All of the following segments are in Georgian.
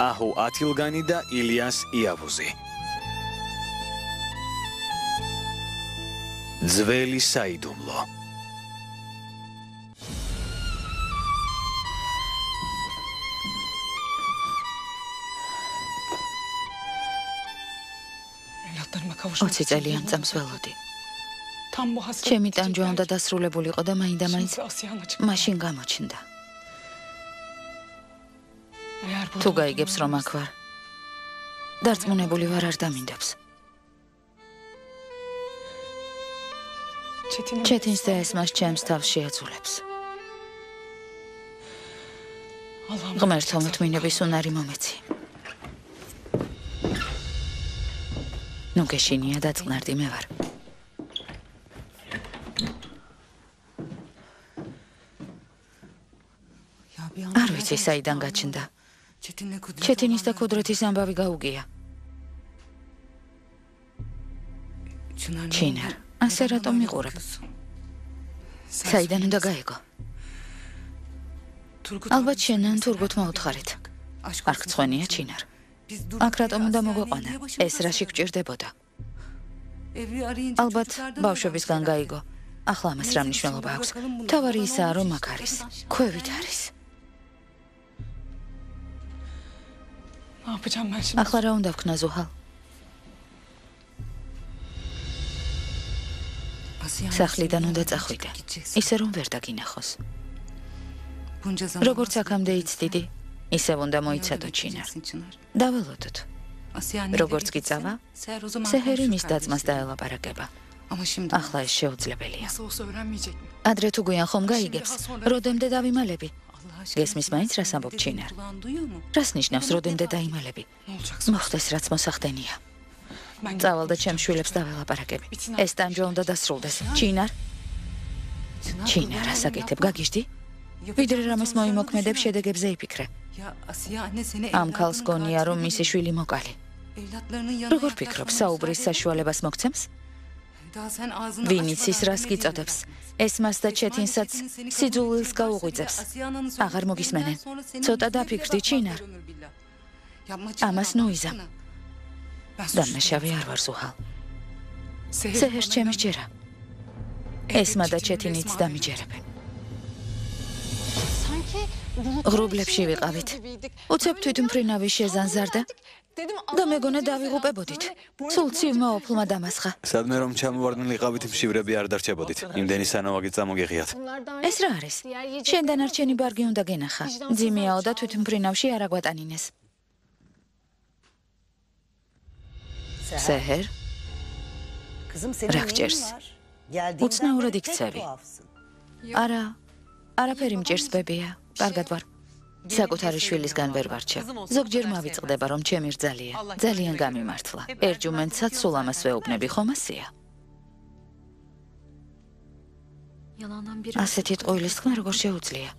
აჰუ ათილგანი და ილიას იავუზი. ძველი საიდუმლო. ოცი წელიან წამს ველოდი. ჩემი ტანჯვა უნდა დასრულებულიყო და მაინდა-მაინც მაშინ გამოჩნდა. თუ გაიგებს რომ აქ ვარ, დარწმუნებული ვარ არ დამინდობს. ჩეთინს და ესმას ჩემს თავს შეაძულებს. ღმერთო მოთმინების უნარი მომეცი. ნუ გეშინია და წყნარდი მე ვარ. არ ვიცი საიდან გაჩნდა. ჩეთინის და ქუდრეთის ამბავი გაუგია. ჩინარ, ასე რატომ მიყურებ? საიდან უნდა გაიგო? ალბათ შენან თურქოთ მოუთხარით. არ გწვენია ჩინარ. აქ რატომ უნდა მოგვეყვანა? ეს რაში გჭირდებოდა? ალბათ ბავშვებისგან გაიგო. ახლა ამას რა მნიშვნელობა აქვს? თავარი ისაა რომ აქ არის. ქვევით არის. ახლა რა უნდა ვქნა ზუჰალ? სახლიდან უნდა წახვიდე. ისე რომ ვერ დაგინახოს. როგორც აქამდე იცდიდი, ისევ უნდა მოიცადო ჩინარ. დაველოდოთ. როგორც კი წავა, სეჰერი მის დაძმას დაელაპარაკება. ახლა ეს შეუძლებელია. ადრე თუ გვიან ხომ გაიგებს, როდემდე დავიმალები? გესმის მაინც რას ამბობ ჩინარ? რას ნიშნავს როდემდე დაიმალები? მოხდეს რაც მოსახდენია. წავალ და ჩემს შვილებს დაველაპარაკები. ეს ტანჯვა უნდა დასრულდეს. ჩინარ? ჩინარ, ასაკეთებ, გაგიჟდი? ვიდრე რამეს მოიმოქმედებ, შედეგებზე იფიქრე. ამ ქალს გონია, რომ მისი შვილი მოკალი. როგორ ფიქრობ, საუბრის საშუალებას მოგცემს? ვინ იცის რას გიწოდებს? ესმას და ჩეთინსაც სიძულვილს გაუღვიძებს. აღარ მოგისმენენ. ცოტა დაფიქრდი ჩინარ. ამას ნუიზა. დამნაშავე არ ვარ ზუჰალ. სეჰერს ჩემი სჯერა. ესმა და ჩეთინიც დამიჯერებენ. ღრუბლებში ვიყავით. უცებ თვითმფრინავი შეზანზარდა და მეგონა დავიღუპებოდით. სულ ცივმა ოფლმა დამასხა. სადმე რომ ჩამოვარდნილიყავით, მშივრები არ დარჩებოდით. იმდენი სანავაგით წამოგიღიათ. ეს რა არის? შენ დანარჩენი ბარგი უნდა გენახა. ძიმეაო და თვითმფრინავში არ აგვატანინეს. სეჰერ? რა გჭერს? უცნაურად იქცევი. არა, არაფერი მჭერს ბებია. კარგად ვარ. საკუთარი შვილისგან ვერ ვარჩევ. ზოგჯერ მავიწყდება რომ ჩემი რძალია. ძალიან გამიმართლა. ერჯუმენტსაც სულ ამას ვეუბნები, ხომ ასეა? ასეთი ტყუილის თქმა როგორ შეუძლია?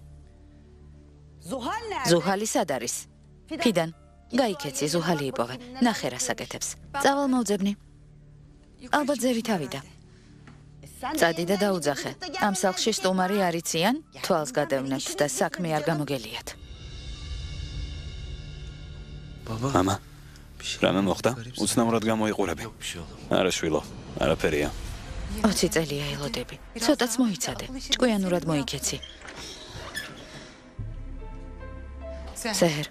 ზუჰალი სად არის? ფიდან? გაიქეცი, ზუჰალი იპოვე. ნახე რას აკეთებს. წავალ მოვძებნი. ალბათ ზევით ავიდა. წადი და დაუძახე. ამ სახლში სტუმარი არ იციან? თვალს გადევნებთ და საქმე არ გამოგელიათ. მამა, რამე მოხდა? უცნაურად გამოიყურები. არა შვილო, არაფერია. 20 წელია ელოდები. ცოტაც მოიცადე. ჭკვიანურად მოიქეცი. სეჰერ.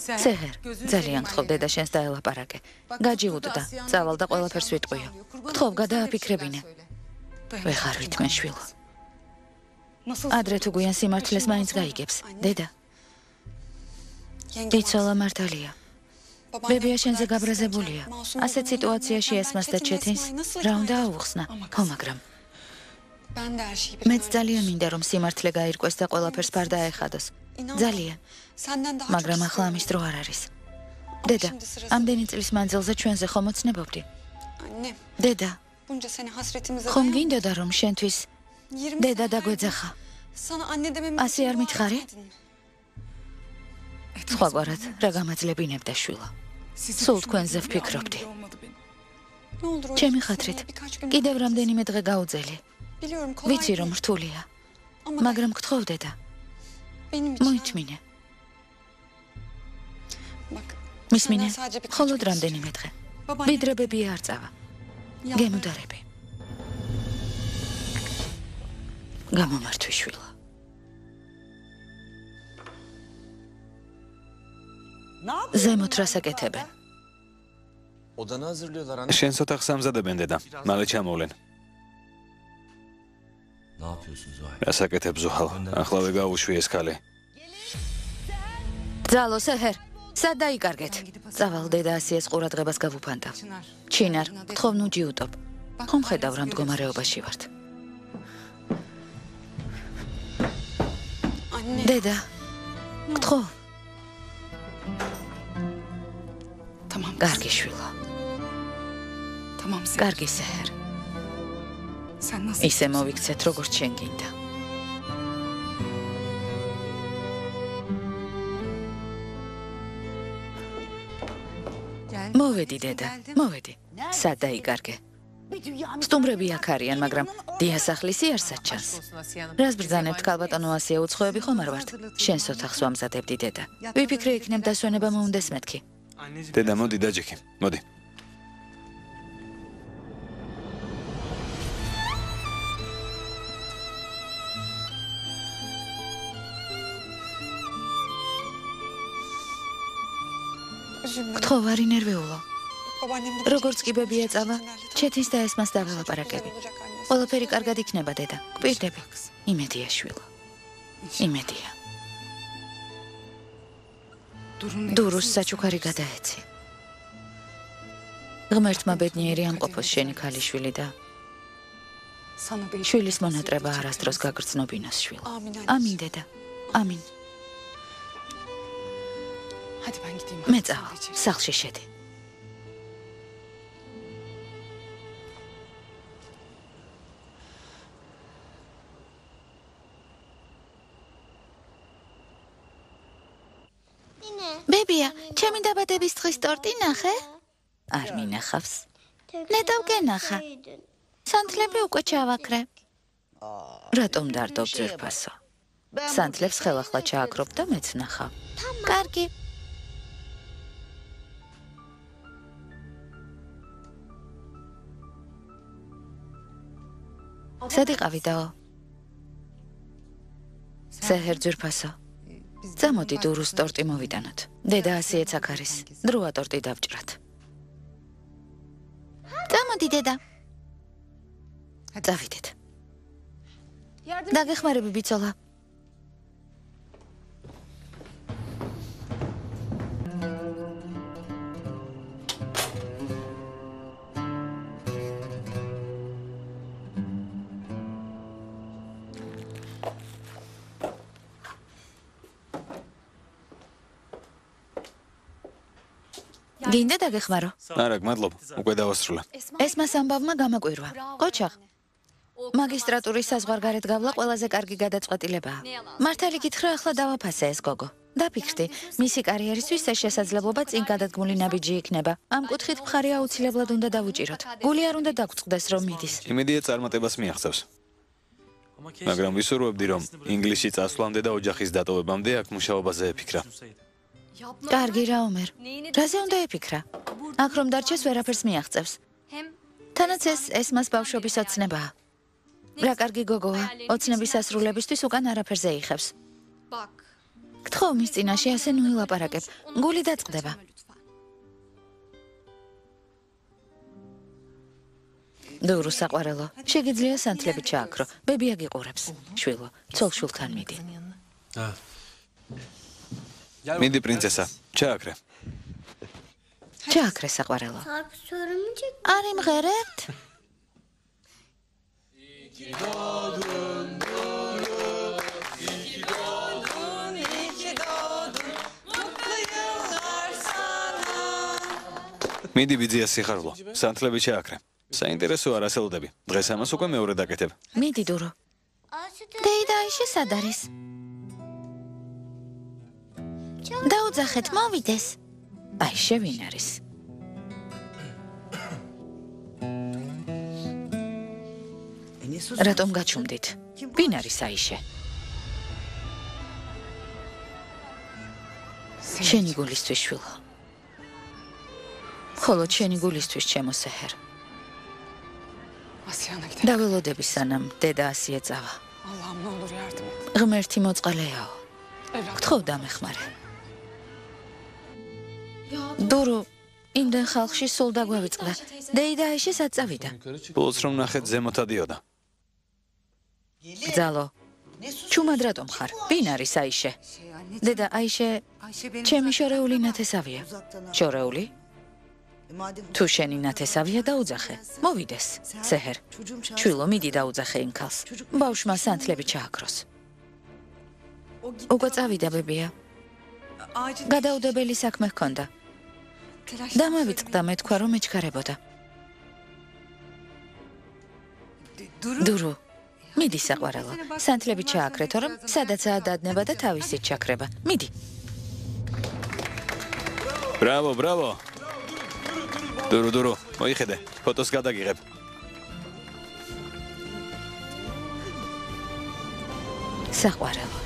სეჰერ, ძალიან გთხოვ დედა შენს დაელაპარაკე. გაჯიუდდა, წავალ და ყველაფერს ვიტყვიო. გთხოვ გადააფიქრებინე. ვეღარ ვითმენ შვილო. ადრე თუ გვიან სიმართლეს მაინც გაიგებს, დედა. იცოლა მართალია. ბებია შენზე გაბრაზებულია. ასეთ სიტუაციაში ესმას და ჩეთინს რა უნდა აუხსნა, ხო მაგრამ. მეც ძალიან მინდა რომ სიმართლე გაირკვეს და ყველაფერს ფარ დაეხადოს. ძალიან. მაგრამ ახლა ამის დრო არ არის. დედა, ამდენი წლის მანძილზე ჩვენზე ხომ ოცნებობდი? დედა. ხომ გინდოდა რომ შენთვის დედა დაგვეძახა? ასე არ მითხარი? სხვაგვარად რა გამაძლებინებდა შვილო. სულ თქვენზე ვფიქრობდი. ჩემი ხათრით, კიდევ რამდენიმე დღე გაუძელი. ვიცი რომ რთულია, მაგრამ გთხოვ დედა. მოითმინე. მისმინე, მხოლოდ რამდენიმე დღე. ვიდრებები არ წავა. გემუდარები. გამომართვი შვილო. ზემოთ რას აკეთებენ? შენს ოთახს ამზადებენ დედა. მალე ჩამოვლენ. რას აკეთებ ზუჰალ? ახლავე გაუშვი ეს ქალი. ძალო სეჰერ, სად დაიკარგეთ? წავალ დედა ასიეს ყურადღებას გავუფანტა. ჩინარ, გთხოვ ნუ ჯიუტობ. ხომ ხედავ რა მდგომარეობაში ვართ. დედა, გთხოვ. კარგი შვილო. კარგი სეჰერ. ისე მოვიქცეთ, როგორც შენ გინდა. მოვედი დედა, მოვედი. სად დაიკარგე? სტუმრები აქ არიან, მაგრამ დიასახლის იარსად ჩანს. რას ბრძანებთ, ქალბატონო ასია უცხოები ხომ არ ვართ? შენს ოთახს ვამზადებდი დედა. ვიფიქრე იქნებ დასვენება მოუნდეს მეთქი. დედა, მოდი დაჯექი, მოდი. გთხოვ, არ ინერვიულო. როგორც კი ბები ეწავა, ჩეთის და ესმას დაველაპარაკები. ყველაფერი კარგად იქნება, დედა. გვპირდები. იმედია შვილო. იმედია. დურუს საჩუქარი გადაეცი. ღმერთმა ბედნიერი ამყოფოს შენი ქალიშვილი და შვილის მონატრება არასდროს გაგრძნობინოს შვილო. ამინ დედა. ამინ. მე წავალ, სახლში შედი. ბებია, ჩემი დაბადების დღის ტორტი ნახე? არ მინახავს. ნეტავ გენახა. სანთლები უკვე ჩავაქრე. რატომ დარდობ ძვირფასო? სანთლებს ხელახლა ჩააქრობ და მეც ნახავ. კარგი. სად იყავი დაო? სეჰერ ძვირფასო. წამოდი დურუს ტორტი მოვიტანოთ. დედა ასიეც აქ არის. დროა ტორტი დავჭრათ. წამოდი დედა. წავიდეთ. დაგეხმარები ბიცოლა. გინდა დაგეხმარო? არა, გმადლობ. უკვე დავასრულე. ესმას ამბავმა გამაკვირვა. ყოჩაღ. მაგისტრატურის საზღვარგარეთ გავლა ყველაზე კარგი გადაწყვეტილებაა. მართალი გითხრა, ახლა დავაფასე ეს გოგო. დაფიქრდი, მისი კარიერისთვის ეს შესაძლებლობა წინ გადადგმული ნაბიჯი იქნება. ამ კუთხით მხარი აუცილებლად უნდა დავუჭიროთ. გული არ უნდა დაგწყდეს, რომ მიდის. იმედია წარმატებას მიაღწევს. მაგრამ ვისურვებდი, რომ ინგლისში წასვლამდე და ოჯახის დატოვებამდე აქ მუშაობაზე ეფიქრა. კარგი რა ომერ. რაზე უნდა ეფიქრა? აქ რომ დარჩეს ვერაფერს მიაღწევს. თანაც ეს მას ბავშვობის ოცნებაა. რა კარგი გოგოა, ოცნების ასრულებისთვის უკან არაფერზე იხევს. გთხოვ მის წინაშე ასე ნუ ილაპარაკებ. გული დაწყდება. დურუ საყვარელო, შეგიძლია სანთლები ჩააქრო. ბები აგიყურებს. შვილო, ცოლ-შვილთან მიდი. მიდი პრინცესა, ჩააქრე. ჩააქრე საყვარელო. არ იმღერებთ? მიდი ბიძია სიხარულო, სანთლები ჩააქრე. საინტერესოა რასელოდები. დღეს ამას უკვე მეორე დაკეთებ. მიდი დურო. დეიდა აიშე სად არის? დაუძახეთ, მოვიდეს. აიშე ვინ არის? რატომ გაჩუმდით? ვინ არის აიშე? შენი გულისთვის შვილო. ხოლო შენი გულისთვის ჩემო სეჰერ. დაველოდები სანამ დედა ასიე წავა. ღმერთი მოწყალეაო. გთხოვ დამეხმარე. დურო იმდენ ხალხში სულ დაგვავიწყდა. დეიდა აიშე სად წავიდა? ბოლოს რომ ნახეთ ზემოთ ადიოდა. ბძალო. ჩუმად რატომ ხარ? ვინ არის აიშე? დედა აიშე ჩემი შორეული ნათესავია. შორეული? თუ შენი ნათესავია დაუძახე. მოვიდეს. სეჰერ. ჩვილო მიდი დაუძახე იმ ქალს. ბავშვმა სანთლები ჩააქროს. უკვე წავიდა ბებია. გადაუდებელი საქმე ჰქონდა. დამავიწყდა მე თქვა რომ ეჩქარებოდა. დურო მიდი საყვარელო. სანთლები ჩააქრეთო რომ სადაცაა დადნება და თავისით ჩაქრება. მიდი. ბრავო, ბრავო. დურო, მოიხედე. ფოტოს გადაგიღებ. საყვარელო.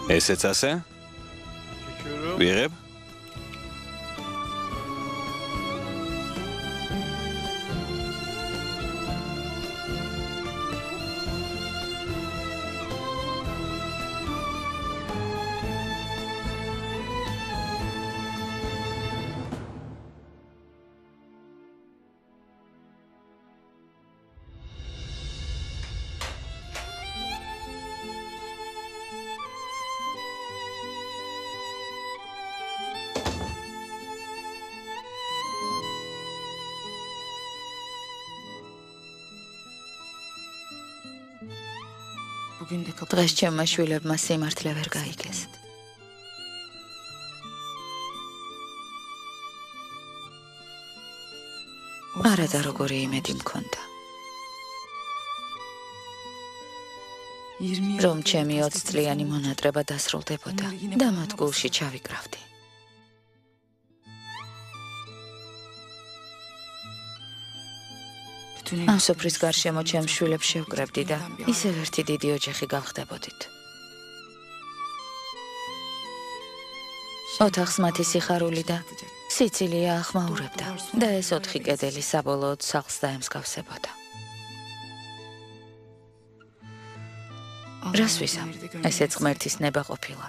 ესეც ასე? ვიღებ? დღეს ჩემმა შვილებმა სიმართლე ვერ გაიგეს. არადა როგორი იმედი მქონდა. რომ ჩემი 20 წლიანი მონატრება დასრულდებოდა და მათ გულში ჩავიკრავდი. ამ სოფრის გარშემო ჩემს შვილებს შევკრებდი და ისევ ერთი დიდი ოჯახი გავხდებოდით. ოთახს მათი სიხარული და სიცილია ახმაურებდა და ეს 4 კედელი საბოლოოდ სახლს დაემსგავსებოდა. რას ვიზამ? ესეც ღმერთის ნება ყოფილა.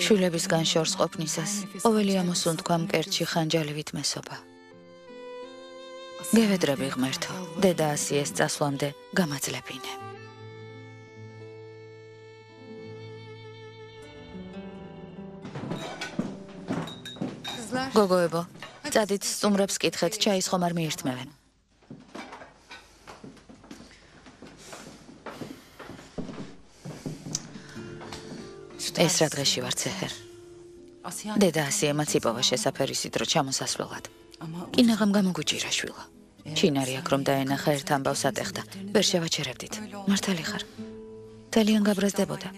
შვილებისგან შორს ყოფნისას ყოველი ამოსუნთქვა მკერდში ხანჯალივით მესობა. გევედრები ღმერთო, დედა ასიეს წასვლამდე გამაძლებინე. გოგოებო, წადით სტუმრებს კითხეთ, ჩაის ხომ არ მიირთმევენ. ეს რა დღეში ვარ ცეჰერ. დედა ასიემაც იპოვა შესაფერისით დრო ჩამოსასვლელად. კინაღამ გამოგვიჭირა შვილო. ჩინარი აქ რომ დაენახა ერთ ამბავს ატეხდა. ვერ შევაჩერებდით. მართალი ხარ. ძალიან გაბრაზდებოდა.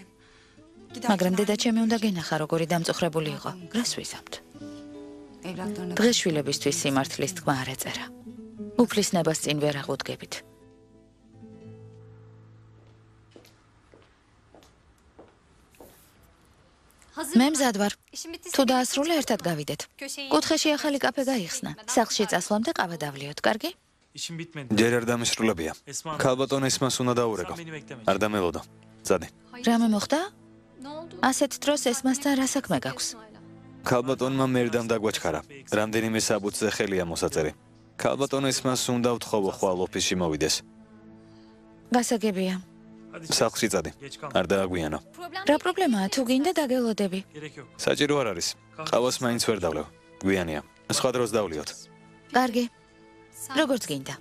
მაგრამ დედა ჩემი უნდა გენახა როგორი დამწუხრებული იყო. რას ვიზამთ? დღეს შვილებისთვის სიმართლის თქმა არ ეწერა. უფლის ნებას წინ ვერ აღუდგებით. მე მზად ვარ. თუ დაასრულე ერთად გავიდეთ. კუთხეში ახალი კაფე გაიხსნა. სახლში წასვლამდე ყავა დავლიოთ, კარგი? ჯერ არ დამისრულებია. ქალბატონ ესმას უნდა დაურეკო. არ დამელოდო. წადი. რამე მოხდა? ასეთ დროს ესმასთან რა საქმე გაქვს? ქალბატონმა მერდამ დაგვაჩქარა. რამდენიმე საბუთზე ხელია მოსაწერი. ქალბატონ ესმას უნდა ვთხოვო ხვალ ოფისში მოვიდეს. გასაგებია. სახლში წადი. არ დააგვიანო. რა პრობლემაა? თუ გინდა დაგელოდები. საჭირო არ არის. ყავას მაინც ვერ დავლევ. გვიანია. სხვა დროს დავლიოთ. კარგი. როგორც გინდა.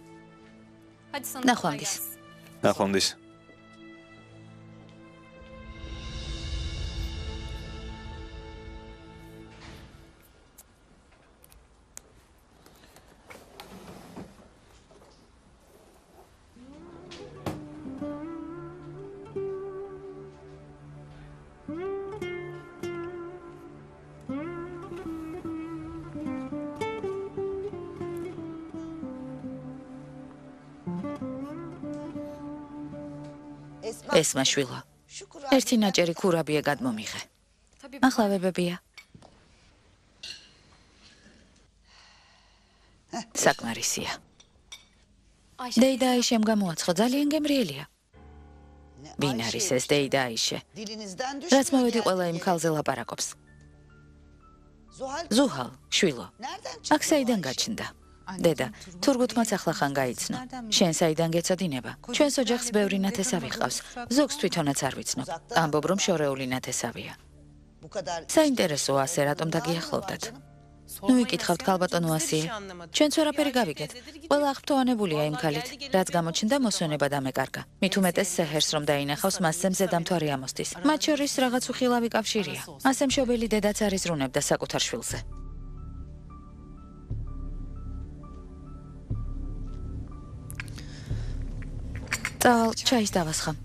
ნახვამდის. ნახვამდის. ესმა შვილო. ერთი ნაჭერი ქურაბია გადმომიღე. ახლავებებია. საკმარისია. დეიდა აიშემ გამოაცხო, ძალიან გემრიელია. ვინ არის ეს დეიდა აიშე? რაც მოვედი ყველა იმ ქალზე ლაპარაკობს. ზუჰალ, შვილო. აქ საიდან გაჩნდა? დედა, თურგუთმაც ახლახან გაიცნო. შენ საიდან გეცოდინება? ჩვენს ოჯახს ბევრი ნათესავი ჰყავს. ზოგს თვითონაც არ ვიცნობ. ამბობ, რომ შორეული ნათესავია. საინტერესოა ასე რატომ დაგიახლოვდათ? ნუ იკითხავთ ქალბატონო ასიე. ჩვენც ვერაფერი გავიგეთ. ყველა აღფრთოვანებულია იმ ქალით, რაც გამოჩნდა მოსვენება დამეკარგა. მით უმეტეს სეჰერს რომ დაინახავს, მასზე მზედამთვარი ამოსდის. მათ შორის რაღაც უხილავი კავშირია. ასე მშობელი დედაც არ იზრუნებდა საკუთარ შვილზე. წავალ, ჩაის დავასხამ.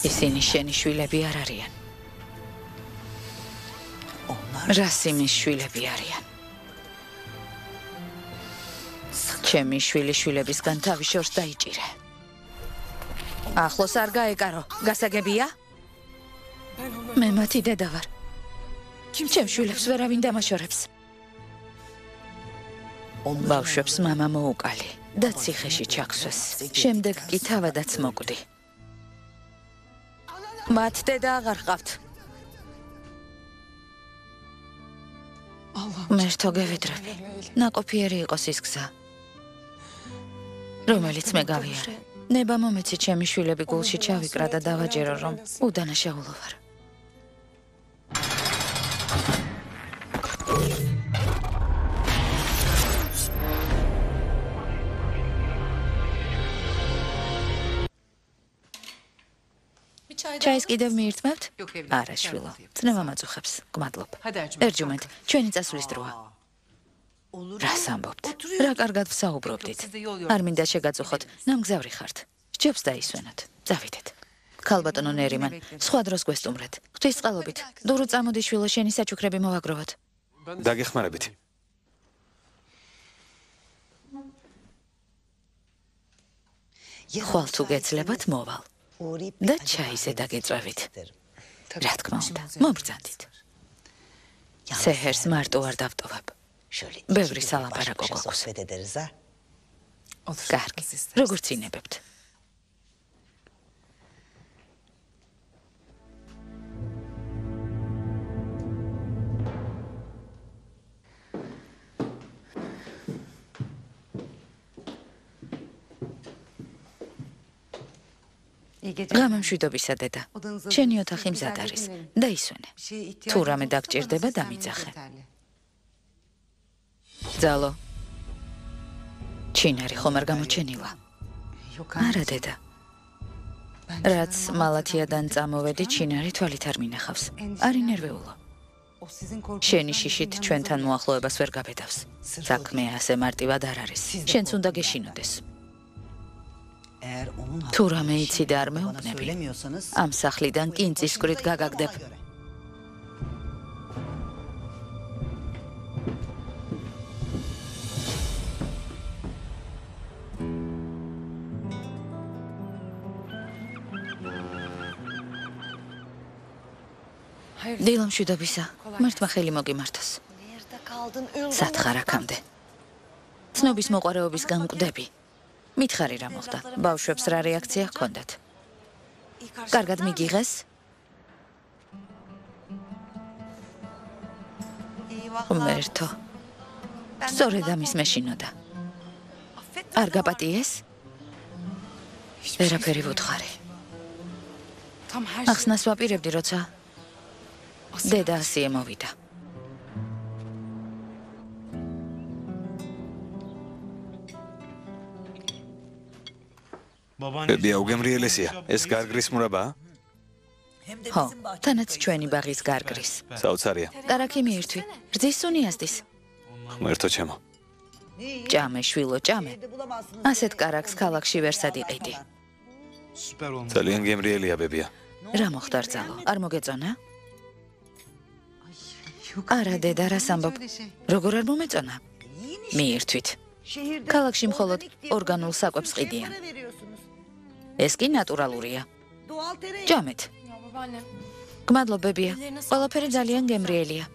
ისინი შენი შვილები არ არიან. რასიმის შვილები არიან. ჩემი შვილებისგან თავი შორს დაიჭირე. ახლოს არ გაეკარო, გასაგებია? მე მათი დედა ვარ. ჩემ შვილებს ვერავინ დამაშორებს. ბავშვებს მამა მოუკალი და ციხეში ჩაქსვეს. შემდეგ კი თავადაც მოკვდი. მათ დედა აღარ ყავთ. მერტო გევიდრები. ნაყოფიერი იყოს ის გზა, რომელიც მე გავიარე. ნება მომეცი ჩემი შვილები გულში ჩავიკრა და დავაჯერო, რომ უდანაშაულო ვარ. ჩაის კიდევ მიირთმევთ? არა, შვილო. წნევა მაწუხებს. გმადლობ. ერჯუმენტ, ჩვენი წასვლის დროა. რას ამბობთ? რა კარგად ვსაუბრობდით. არ მინდა შეგაწუხოთ, ნამგზავრი ხართ. სჯობს დაისვენოთ. წავიდეთ. ქალბატონო ნერიმან, სხვა დროს გვესტუმრეთ. ღვთისწყალობით, დურო წამოდი შვილო, შენი საჩუქრები მოვაგროვოთ. დაგეხმარებით. ხვალ თუ გეცლებათ, მოვალ. და ჩაიზე დაგეწვევით. რა თქმა უნდა, მომბრძანდით. სეჰერს მარტო არ დავტოვებ. ბევრი სალაპარაკო გვაქვს. კარგი, როგორც ინებებთ. გამამშვიდობისა დედა. შენი ოთახი მზად არის. დაისვენე. თუ რამე დაგჭირდება, დამიძახე. ძალო. ჩინარი ხომ არ გამოჩენილა? არა დედა. რაც მალათიადან წამოვედი, ჩინარი თვალით არ მინახავს. არი ნერვეულო. შენი შიშით ჩვენთან მოახლოებას ვერ გაბედავს. საქმე ასე მარტივად არ არის. შენც უნდა გეშინოდეს. თუ რამე იცი და არ მეუბნები, ამ სახლიდან კინწისკვრით გაგაგდებ. დილამშვიდობისა, მართმა ხელი მოგიმართოს. სათხარ აქამდე. ცნობის მოყვარეობისგან მკვდები. მითხარი რა მოხდა? ბავშვებს რა რეაქცია ჰქონდათ? კარგად მიგიღეს? მერტო. სწორედ ამის მეშინოდა. არ გაპატიეს? ვერაფერი ვუთხარი. ახსნას ვაპირებდი, როცა დედა ასიე მოვიდა. ბებია უგემრიელესია, ეს გარგრის მურაბაა? ხო, თანაც ჩვენი ბაღის გარგრის. საოცარია. კარაქი მიირთვი, რძის სუნიასდის. ღმერთო ჩემო. ჭამე, შვილო, ჭამე. ასეთ კარაქს ქალაქში ვერსად იყიდი. ძალიან გემრიელია, ბებია. რა მოხდა რძალო? არ მოგეწონა? არა, დედა, რას ამბობ? როგორ არ მომეწონა? მიირთვით. ქალაქში მხოლოდ ორგანულ საკვებს ყიდიან. ეს კი ნატურალურია. ჭამეთ. გმადლობებია. ყველაფერი ძალიან გემრიელია.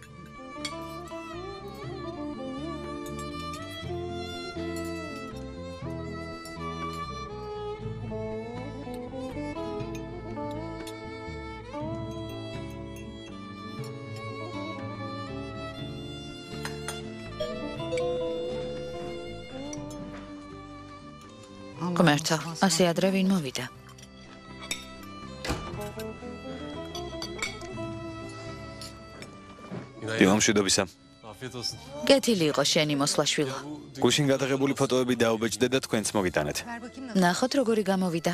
ღმერთო, ასე ადრე ვინ მოვიდა? დილამშვიდობისა. კეთილი იყო შენი მოსვლა, შვილო. გუშინ გადაღებული ფოტოები დაუბეჭდე და თქვენც მოგიტანეთ. ნახოთ როგორი გამოვიდა.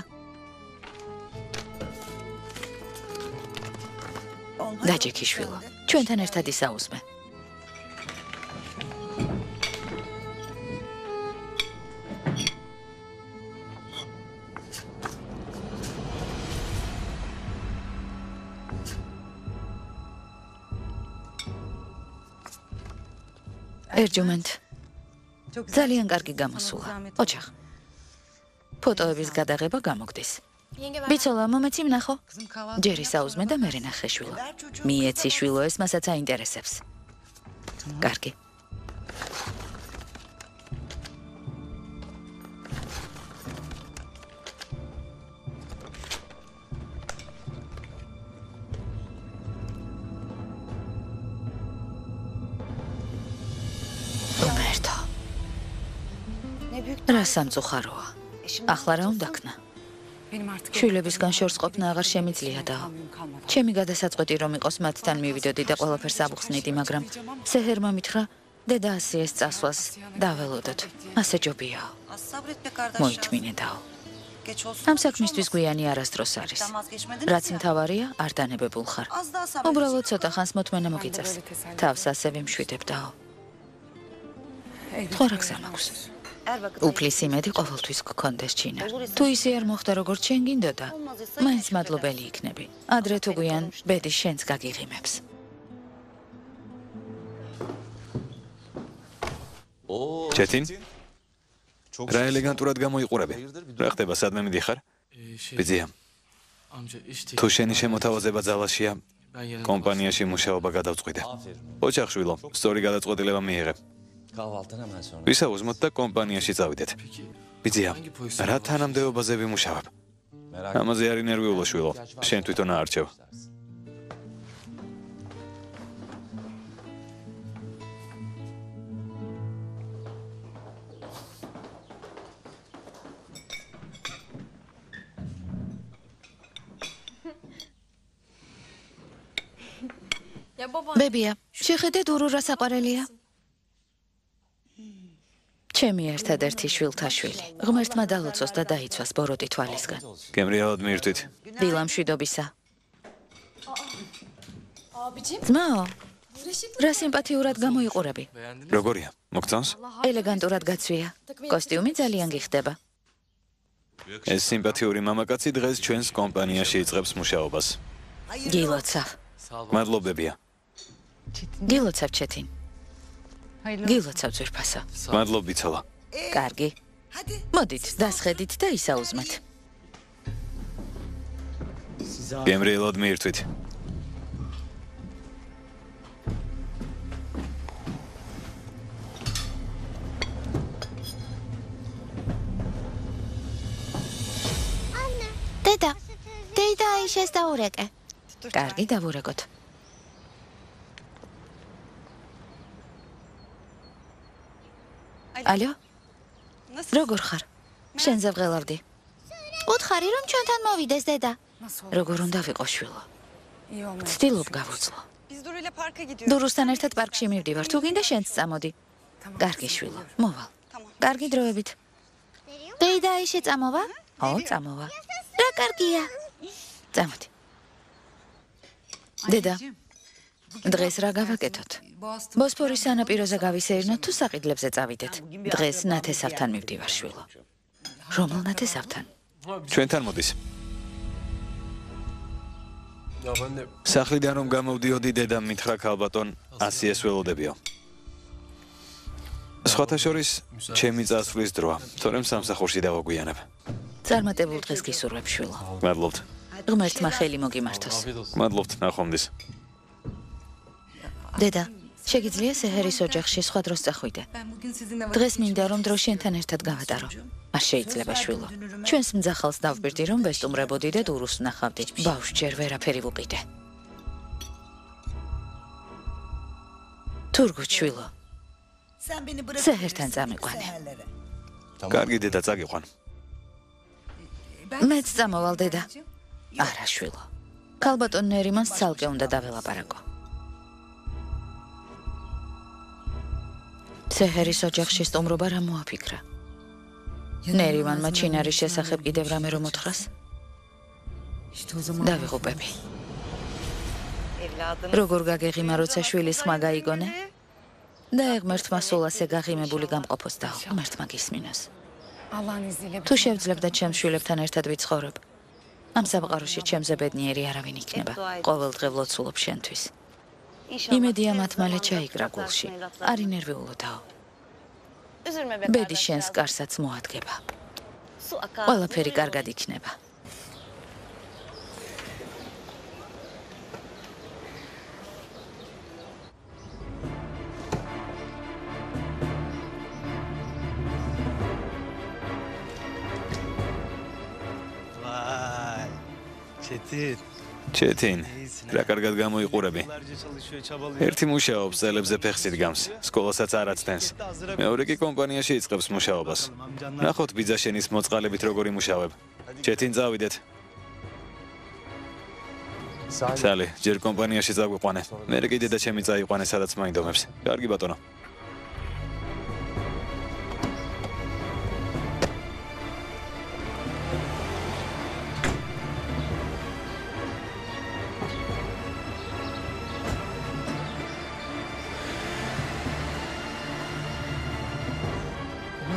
დაჯექი, შვილო. ჩვენთან ერთად ისაუზმე. ერჯუმენტ. ძალიან კარგი გამოსულა. ოჩახ. ფოტოების გადაღება გამოგდის. ბიცოლა, მომეცი ვნახო. ჯერ ისაუზმე და მერე ნახე, შვილო. მიეცი, შვილო, ეს მასაც აინტერესებს. კარგი. რა სამწუხაროა. ახლა რა უნდა ქნა? შვილებისგან შორს ყოფნა აღარ შემიძლია და ჩემი გადასაწყვეტი რომ იყოს მათთან მივიდოდი და ყველაფერს აბუხსნიდი, მაგრამ სეჰერმა მითხრა დედა ასიეს წასვლას დაველოდოთ. ასე ჯობია. მოითმინე დაო. ამ საქმისთვის გვიანი არასდროს არის. რაც მთავარია, არ დანებებულ ხარ. უბრალოდ ცოტა ხანს მოთმენა მოგიწევს. თავს ასევე მშვიდებ დაო. სხვა რა გზა მაქვს? უფლის იმედი ყოველთვის გქონდეს, ჩინარ. თუ ისე არ მოხდა როგორც შენ გინდოდა, მაინც მადლობელი იქნები. ადრე თუ გვიან ბედი შენს გაგიღიმებს. ჩეტინ? რა ელეგანტურად გამოიყურები? რა ხდება, სადმე მიდიხარ? ბიძია. თუ შენი შემოთავაზება ძალაშია, კომპანიაში მუშაობა გადავწყვიტე. ოჩახ შვილო, სწორი გადაწყვეტილება მიიღე. ვისაუზმოთ და კომპანიაში წავიდეთ. ბიძია, რა თანამდებობაზე ვიმუშავებ? ამაზე არ ინერვიულო, შვილო, შენ თვითონ აარჩევ. ბებია, შეხედე დურო რა საყვარელია? ჩემი ერთადერთი შვილთაშვილი. ღმერთმა დალოცოს და დაიცვას ბოროტი თვალისგან. გემრიელად მიირთვით. დილამშვიდობისა. ძმაო, რა სიმპათიურად გამოიყურები? როგორია? მოგწონს? ელეგანტურად გაცვია. კოსტიუმი ძალიან გიხდება. ეს სიმპათიური მამაკაცი დღეს ჩვენს კომპანიაში იწყებს მუშაობას. გილოცავ. მადლობებია. გილოცავ, ჩეტინ. გილოცავ, ძვირფასო. მადლობ, ბიცოლა. კარგი. მოდით, დასხედით და ისაუზმეთ. გემრიელად მიირთვით. დედა აიშეს დაურეკე. კარგი, დავურეკოთ. ალო? როგორ ხარ? შენზე ვღელავდი. უთხარი რომ ჩვენთან მოვიდეს, დედა. როგორ უნდა ვიყო შვილო? ვცდილობ გავუძლო. დურუსთან ერთად პარკში მივდივარ. თუ გინდა შენც წამოდი. კარგი შვილო, მოვალ. კარგი დროებით. დეიდა ისე წამოვა? ო, წამოვა. რა კარგია. წამოდი. დედა, დღეს რა გავაკეთოთ? ბოსფორის სანაპიროზე გავისეირნოთ თუ საყიდლებზე წავიდეთ? დღეს ნათესავთან მივდივარ შვილო. რომელ ნათესავთან? ჩვენთან მოდის. სახლიდან რომ გამოვდიოდი, დედამ მითხრა ქალბატონ 100-ს ველოდებიო. სხვათა შორის, ჩემი წასვლის დროა, თორემ სამსახურში დავაგვიანებ. წარმატებულ დღეს გისურვებ შვილო. მადლობთ. ღმერთმა ხელი მოგიმართოს. მადლობთ, ნახვამდის. დედა, შეგიძლია სეჰერის ოჯახში სხვა დროს წახვიდე. დღეს მინდა რომ დრო შენთან ერთად გავატარო. არ შეიძლება შვილო. ჩვენს მძახალს დავბირდი რომ ვესტუმრებოდი და დურუს ვნახავდი. ბავშვ ჯერ ვერაფერი ვუყიდე. თურგუჩ შვილო. სეჰერთან წამიყვანე. კარგი დედა, წაგიყვან. მეც წამოვალ დედა. არა შვილო. ქალბატონ ნერიმანს ცალკე უნდა დაველაპარაკო. სეჰერის ოჯახში სტუმრობა რა მოაფიქრა? ნერიმანმა ჩინარის შესახებ კიდევ რამე რომ მოთხრას? დავიღუპები. როგორ გაგეღიმა, როცა შვილის ხმა გაიგონე? და ღმერთმა სულ ასე გაღიმებული გამყოფოს და ღმერთმა გისმინოს. თუ შევძლებდა ჩემს შვილებთან ერთად ვიცხოვრებ, ამ სამყაროში ჩემზე ბედნიერი არავინ იქნება. ყოველდღე ვლოცულობ შენთვის. იმედია მათ მალე ჩაიგრა გულში. არ ინერვიულოდაო. ბედი შენს კარსაც მოადგება. ყველაფერი კარგად იქნება. ჩეთინ, რა კარგად გამოიყურები. ერთი მუშაობს, წელებზე ფეხს იდგამს, სკოლასაც არ აცდენს. მეორე კი კომპანიაში იწყებს მუშაობას. ნახოთ ბიძა შენის მოწყალებით როგორ იმუშავებ. ჩეთინ, წავიდეთ. სალი, ჯერ კომპანიაში წაგვიყვანე. მერე კიდე და ჩემი წაიყვანე, სადაც მაინდომებს. კარგი ბატონო.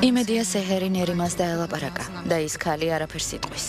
იმედია სეჰერი ნერიმანს დაელაპარაკა და ის ქალი არაფერს იტყვის.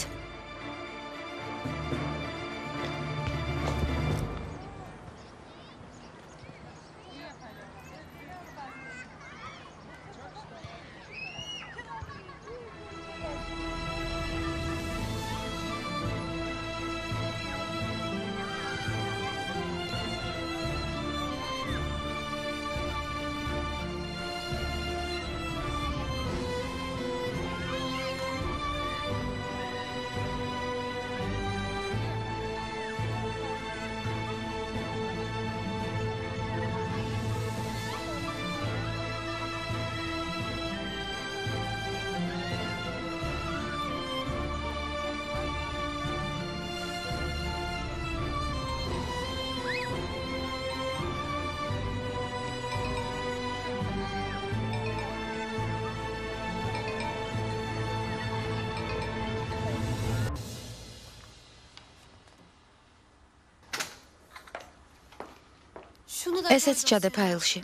ესეც ჩადე ფაილში.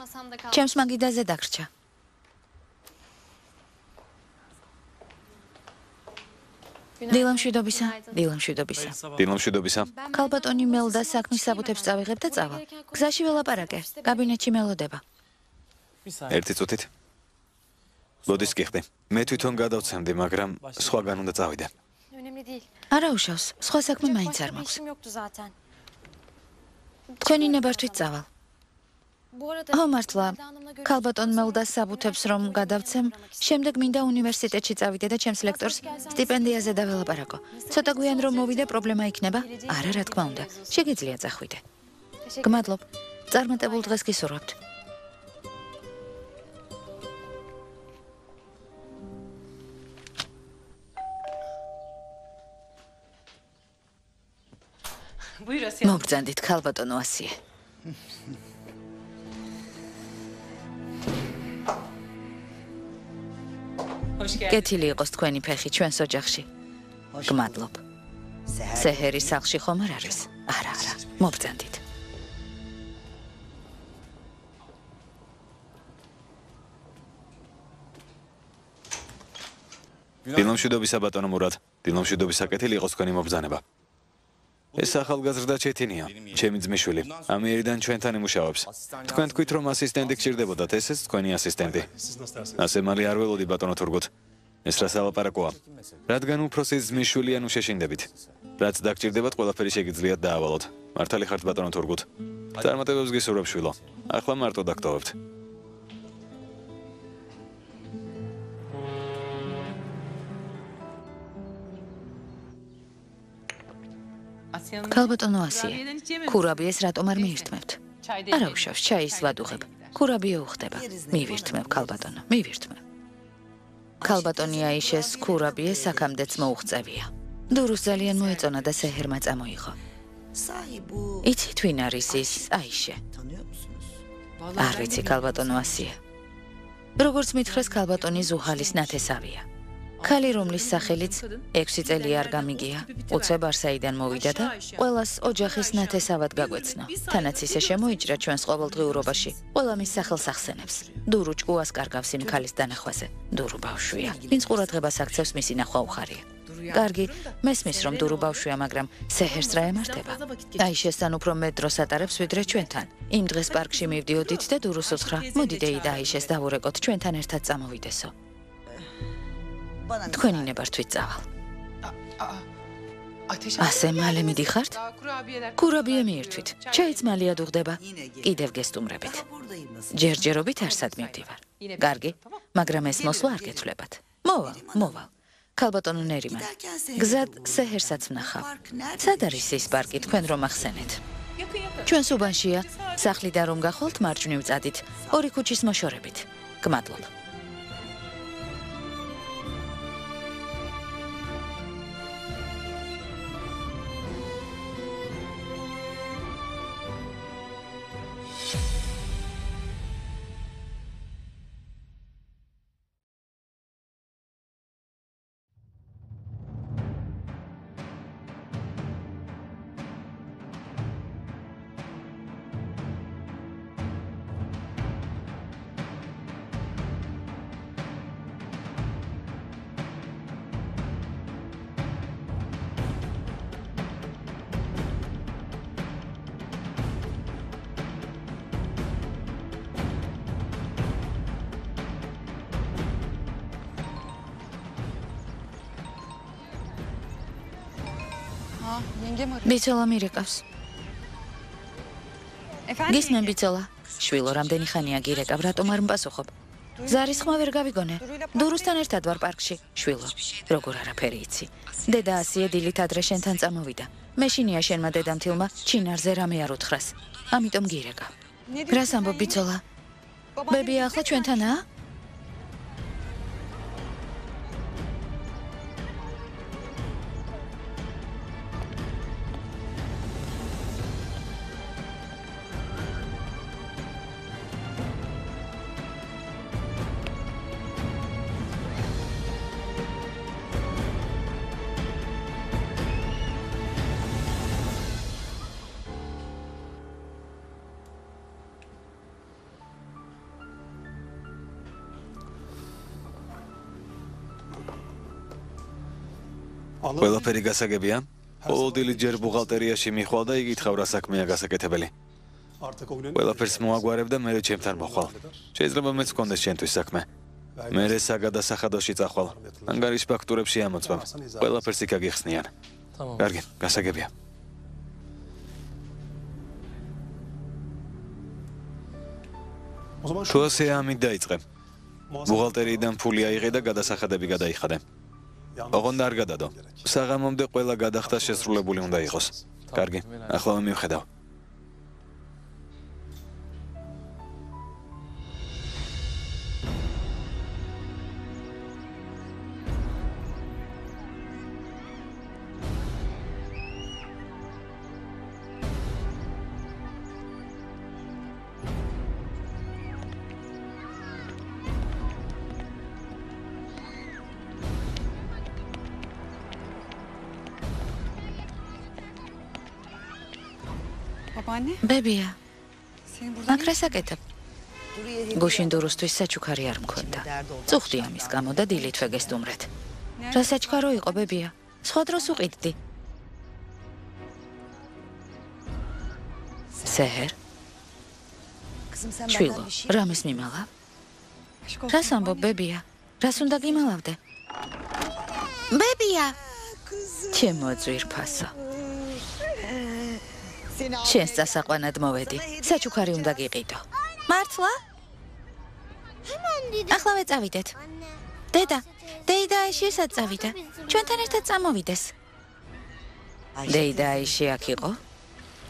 ჩემს მაგიდაზე დაგრჩა. დილამშვიდობისა, დილამშვიდობისა. დილამშვიდობისა. ქალბატონი მელდა საქმის საბუთებს წავიღებ და წავალ. გზაში ველაპარაკე, კაბინეტში მელოდება. ერთი წუთით. ლოდის გიხდი. მე თვითონ გადავცემდი, მაგრამ სხვაგან უნდა წავიდე. არა უშავს, სხვა საქმე მაინც არ მაქვს. თქვენი ნებართვით წავალ. მართლა, ქალბატონ მელდას საბუთებს რომ გადავცემ, შემდეგ მინდა უნივერსიტეტში წავიდე და ჩემს ლექტორს სტიპენდიაზე დაველაპარაკო. ცოტა გვიან რომ მოვიდე, პრობლემა იქნება? არა, რა თქმა უნდა. შეგიძლია წახვიდე. გმადლობ. წარმატებულ დღეს გისურვებთ. მოგბრძანდით ქალბატონო ასიე. კეთილი იყოს თქვენი ფეხი ჩვენს ოჯახში. გმადლობ. სეჰერის სახლში ხომ არ არის? არა, მოგბრძანდით. დილომშვიდობისა ბატონო მურად. დილომშვიდობის საკეთილი იყოს თქვენი მობრძანება. ეს ახალგაზრდა ჩეთინია, ჩემი ძმისშვილი. ამიერიდან ჩვენთან იმუშავებს. თქვენ თქვით რომ ასისტენტი გჭირდებოდათ, ესეც თქვენი ასისტენტი. ასე მალე არ ველოდი ბატონო თურგუთ. ეს რა სალაპარაკოა? რადგან უფროსის ძმისშვილი ანუ შეშინდებით. რაც დაგჭირდებათ, ყველაფერი შეგიძლიათ დაავალოთ. მართალი ხართ ბატონო თურგუთ. წარმატებებს გისურვებ შვილო. ახლა მარტო დაგტოვებთ. ქალბატონო ასიე, ქურაბიეს რატომ არ მიირთმევთ? არა უშავს, ჩაის ვადუღებ. ქურაბიე უხდება. მივირთმევ ქალბატონო, მივირთმევ. ქალბატონი აიშეს ქურაბიე საქამდეც მოუღწევია. დურუს ძალიან მოეწონა და სეჰერმა წამოიღო. იცით ვინ არის ის აიშე? არ ვიცი ქალბატონო ასიე. როგორც მითხრეს ქალბატონი ზუჰალის ნათესავია. ქალი რომლის სახელიც 6 წელი არ გამიგია, უცებ არსაიდან მოვიდა და ყველას ოჯახის ნათესავად გაგვეცნო. თანაც ისე შემოიჭრა ჩვენს ყოველდღიურობაში. ყველა მის სახელს ახსენებს. დურუ ჭკუას კარგავს იმ ქალის დანახვაზე. დურუ ბავშვია, ვინც ყურადღებას აქცევს მისი ნახვა უხარია. კარგი, მესმის რომ დურუ ბავშვია, მაგრამ სეჰერს რა ემართება? აიშესთან უფრო მეტ დროს ატარებს ვიდრე ჩვენთან. იმ დღეს პარკში მივდიოდით და დურუს უთხრა, მოდი დეიდა აიშეს დავურეკოთ, ჩვენთან ერთად წამოვიდესო. თქვენი ნებართვით წავალ. ასე მალე მიდიხართ? ქურაბიე მიირთვით. ჩაიცმალია დუღდება. კიდევ გესტუმრებით. ჯერჯერობით არსად მივდივარ. კარგი, მაგრამ ეს მოსვლა არ გეთვლებათ. მოვალ. ქალბატონო ნერიმან. გზად სეჰერსაც ვნახავ. სად არის ის პარკი, თქვენ რომ ახსენეთ? ჩვენს უბანშია. სახლიდან რომ გახვალთ მარჯვნივ წადით. 2 ქუჩის მოშორებით. გმადლობ. ბიცოლა მირეკავს. გისმენ ბიცოლა. შვილო, რამდენი ხანია გირეკავ, რატომ არ მპასუხობ? ზარის ხმა ვერ გავიგონე. დურუსთან ერთად ვარ პარკში. შვილო, როგორ არაფერი იცი. დედა ასიე დილით ადრე შენთან წამოვიდა. მეშინია შენმა დედამთილმა ჩინარზე რამე არ უთხრას. ამიტომ გირეკავ. რას ამბობ ბიცოლა? ბებია ახლა ჩვენთანაა? ყველაფერი გასაგებია? ყოველდღიურად ჯერ ბუღალტერიაში მიხვალ და იგი ითხრა რა საქმეა გასაკეთებელი. ყველაფერს მოაგვარებ და მე ჩემთან მოხვალ. შეიძლება მეც გქონდეს შენთვის საქმე. მე საგადასახადოში წახვალ. ანგარის ფაქტურებში ამოწმებ. ყველაფერს იქ აგიხსნიან. კარგი, გასაგებია. თუ ასე ამით დაიწყე. ბუღალტერიიდან ფული აიღე და გადასახადები გადაიხადე. ოღონდ არ გადადო. საღამომდე ყველა გადახდა შესრულებული უნდა იყოს. კარგი, ახლა მივხედავ. ბებია, აქ რას აკეთებ? გუშინ დურუსთვის საჩუქარი არ მქონდა. წუხდი ამის გამო და დილით ვეგესტუმრეთ. რა საჩქარო იყო, ბებია? სხვა დროს უყიდდი. სეჰერ? შვილო, რამეს მიმალა? რას ამბობ, ბებია? რას უნდა გიმალავდე? ბებია! ჩემო ძვირფასო. შენს დასაყვანად მოვედი. საჩუქარი უნდა გიყიდო. მართლა? ახლა წავიდეთ. დედა, დეიდა აიშისაც წავიდა. ჩვენთან ერთად წამოვიდეს. დეიდა აიში აქ იყო?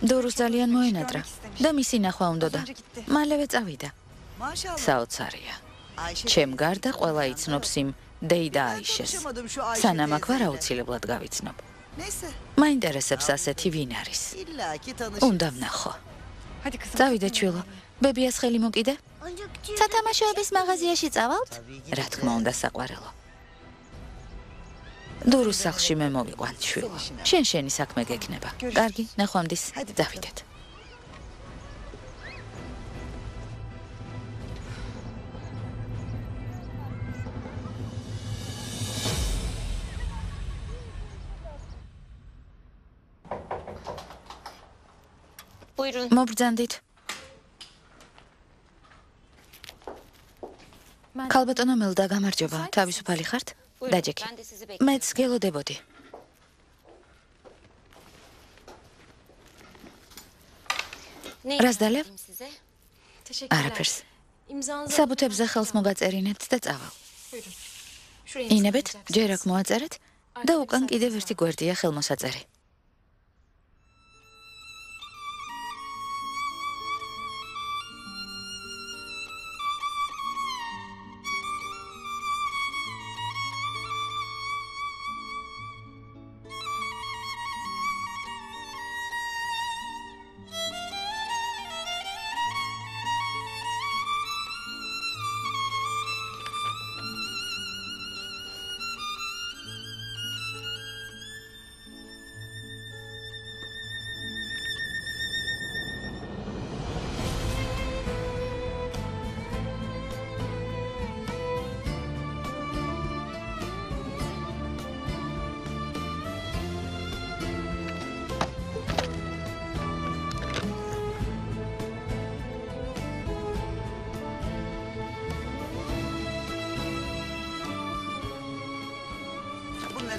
დურუს ძალიან მოენატრა და მისი ნახვა უნდოდა. მალევე წავიდა. საოცარია. ჩემ გარდა ყველა იცნობს იმ დეიდა აიშეს. სანამ აქ ვარ აუცილებლად გავიცნობ. მაინტერესებს ასეთი ვინ არის. უნდა ვნახო. წავიდეთ შვილო. ბებიას ხელი მოკიდე? სათამაშოების მაღაზიაში წავალთ? რა თქმა უნდა, საყვარელო. დურუს სახლში მე მოვიყვანთ, შვილო. შენი საქმე გექნება. კარგი, ნახვამდის. დავიდეთ. მობრძანდით. ქალბატონო მელდა, გამარჯობა. თავისუფალი ხართ? დაჯექი. მეც გელოდებოდი. რას დალევ? არაფერს. საბუთებზე ხელს მოგაწერინეთ და წავალ. ინებეთ, ჯერ აქ მოაწერეთ და უკან კიდევ ერთი გვერდია ხელმოსაწერი.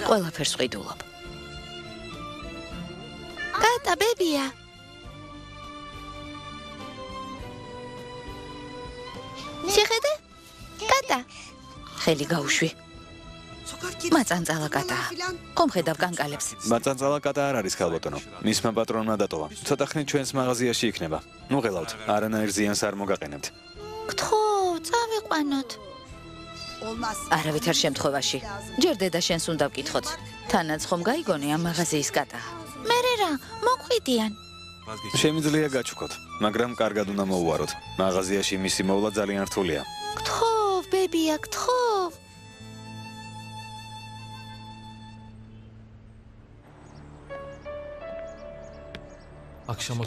ყველაფერს ვყიდულობ. კატა, ბებია. შეხედე? კატა. ხელი გაუშვი. მაწანწალა კატა. ხომ ხედავ კანკალებს? მაწანწალა კატა არ არის, ქალბატონო. მისმა პატრონმა დატოვა. ცოტა ხნით ჩვენს მაღაზიაში იქნება. ნუ ღელავთ, არანაირ ზიანს არ მოგაყენებთ. გთხოვ, წავიყვანოთ. არავითარ შემთხვევაში. ჯერ დედა შენს უნდა ვკითხოთ. თანაც ხომ გაიგონე ამ მაღაზიის კატა. მერე რა, მოყვიდიან. შემიძლია გაჩუქოთ, მაგრამ კარგად უნდა მოუვაროთ. მაღაზიაში მისი მოვლა ძალიან რთულია. გთხოვ, ბებია, გთხოვ.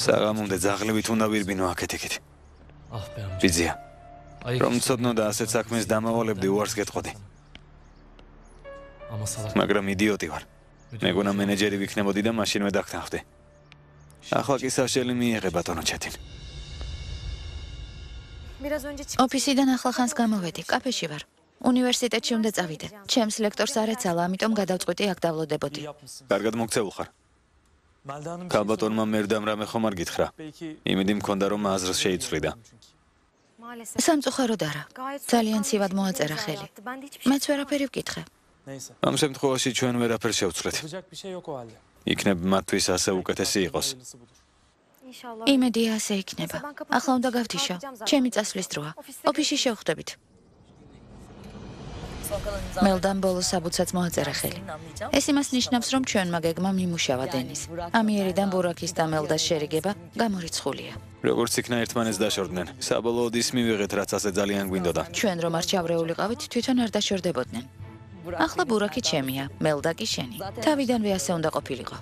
საღამომდე ძაღლებით უნდა ვირბინო აქეთ-იქით. ბიძია. რომ ცოდნო და ასეთ საქმეს დამავალებდი, უარს გეტყოდი. მაგრამ იდიოტი ვარ. მეგონა მენეჯერი ვიქნებოდი და მაშინვე დაგთანხმდი. ახლა კი საშელი მიიღე, ბატონო ჩეტინ. ოფისიდან ახლა ხანს გამოვედი, კაფეში ვარ. უნივერსიტეტში უნდა წავიდე. ჩემს ლექტორს არ ეცალა, ამიტომ გადავწყვიტე აქ დავლოდებოდი. კარგად მოგცეულ ხარ. ქალბატონმა მერდამ რამე ხომ არ გითხრა. იმედი მქონდა, რომ აზრს შეიცვლიდა. სამწუხაროდ არა. ძალიან ცივად მოაწერა ხელი. მეც ვერაფერი ვკითხე. ამ შემთხვევაში ჩვენ ვერაფერს შევცვლეთ. იქნებ მათთვის ასე უკეთესი იყოს. იმედია ასე იქნება. ახლა უნდა გავთიშო. ჩემი წასვლის დროა. ოფისში შევხვდებით. მელდამ ბოლოს საბუთსაც მოაწერა ხელი. ეს იმას ნიშნავს, რომ ჩვენმა გეგმა მიმუშავა დენის. ამიერიდან ბურაკის და მელდას შერიგება გამორიცხულია. როგორც იქნა ერთმანეთს დაშორდნენ. საბოლოოდ ის მივიღეთ, რაც ასე ძალიან გვინდოდა. ჩვენ რომ არ ჩავრეულიყავით, თვითონ არ დაშორდებოდნენ. ახლა ბურაკი ჩემია, მელდა კი შენი. თავიდანვე ასე უნდა ყოფილიყო.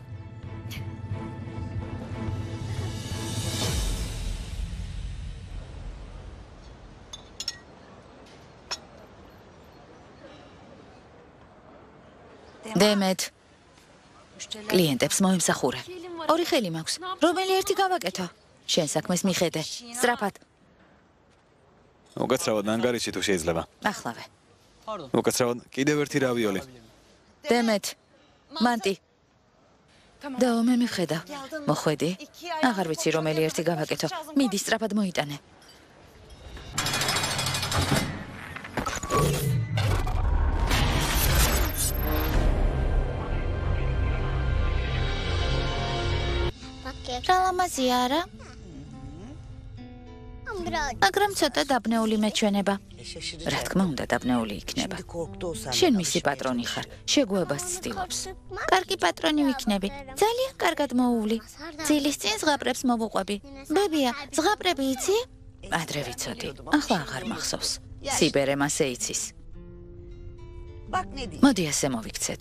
დემეთ კლიენტებს მოემსახურე. ორი ხელი მაქვს. რომელი ერთი გავაკეთო? შენ საქმეს მიხედე. სწრაფად. უკაცრავად ანგარიში თუ შეიძლება. ახლავე. უკაცრავად კიდევ ერთი რავიოლი. დემეთ მანტი. დაო მე მიხედა. მოხვედი? აღარ ვიცი რომელი ერთი გავაკეთო. მიდი სწრაფად მოიტანე. რა ლამაზია არა? მაგრამ ცოტა დაბნეული მეჩვენება. რა თქმა უნდა დაბნეული იქნება. შენ მისი პატრონი ხარ, შეგუებას ცდილობს. კარგი პატრონი ვიქნები. ძალიან კარგად მოუვლი. ძილის წინ ზღაპრებს მოვუყვები. ბებია, ზღაპრები იცი? ადრე ვიცოდი. ახლა აღარ მახსოვს. სიბერე მასე იცის. მოდი ასე მოვიქცეთ.